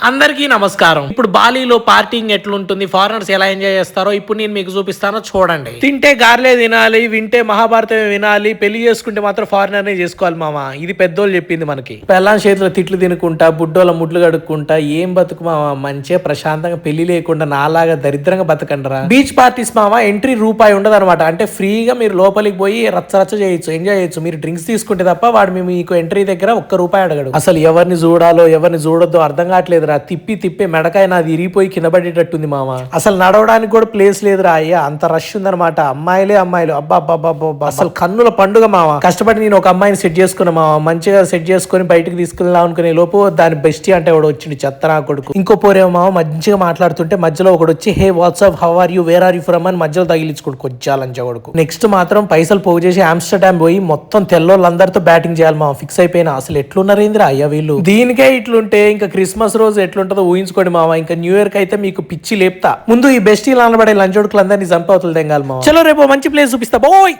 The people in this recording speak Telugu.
అందరికీ నమస్కారం. ఇప్పుడు బాలీలో పార్టీంగ్ ఎట్లుంటుంది, ఫారినర్స్ ఎలా ఎంజాయ్ చేస్తారో ఇప్పుడు నేను మీకు చూపిస్తానో చూడండి. తింటే గార్లే తినాలి, వింటే మహాభారతమే వినాలి, పెళ్లి చేసుకుంటే మాత్రం ఫారినర్ నే చేసుకోవాలి మామ. ఇది పెద్దోళ్ళు చెప్పింది మనకి. పెళ్ళాం చేతిలో తిట్లు తినుకుంటా, బుడ్డోళ్ళ ముడ్లు కడుక్కుంటా ఏం బతుకు మామ, మంచిగా ప్రశాంతంగా పెళ్లి లేకుండా నాలాగా దరిద్రంగా బతకండరా. బీచ్ పార్టీస్ మామ ఎంట్రీ రూపాయి ఉండదు అనమాట. అంటే ఫ్రీగా మీరు లోపలికి పోయి రచ్చ చేయొచ్చు, ఎంజాయ్ చేయొచ్చు. మీరు డ్రింక్స్ తీసుకుంటే తప్ప వాడు మీకు ఎంట్రీ దగ్గర ₹1 అడగడు. అసలు ఎవరిని చూడాలో ఎవరిని చూడొద్దో అర్థం కావట్లేదు. తిప్పి మెడకాయ నాది ఇరిగిపోయి కింద పడేటట్టుంది మామ. అసలు నడవడానికి కూడా ప్లేస్ లేదురా అయ్యా, అంత రష్ ఉందనమాట. అమ్మాయిలు అబ్బా అసలు కన్నుల పండుగ మామ. కష్టపడి నేను ఒక అమ్మాయిని సెట్ చేసుకున్నా మామ. మంచిగా సెట్ చేసుకుని బయటకు తీసుకెళ్దాం అనుకునే లోపు దాని బెస్టీ అంటే ఒకడు వచ్చింది, చెత్త నా కొడుకు. ఇంకో పోరేమో మామ మంచిగా మాట్లాడుతుంటే మధ్యలో ఒకడు వచ్చి hey what's up how are you where are you from అని మధ్యలో తగిలించుకోడు కొచ్చాలంచ కొడుకు. నెక్స్ట్ మాత్రం పైసలు పోగు చేసి ఆమ్స్టర్డామ్ పోయి మొత్తం తెల్లోళ్ళందరితో బ్యాటింగ్ చేయాలి మామ. ఫిక్స్ అయిపోయినా. అసలు ఎట్లున్నారేంద్రా అయ్యా వీళ్ళు. దీనికే ఇట్లుంటే ఇంకా క్రిస్మస్ రోజు ఎట్లుంటుందో ఊహించుకోండి మామ. ఇంకా న్యూ ఇయర్ కి అయితే మీకు పిచ్చి లేపుతా. ముందు ఈ బెస్టీ లానబడే లంచోడుకులందరినీ చంపవుతుంది తెంగాలి మామ. చలో రేపు మంచి ప్లేస్ చూపిస్తా బోయ్.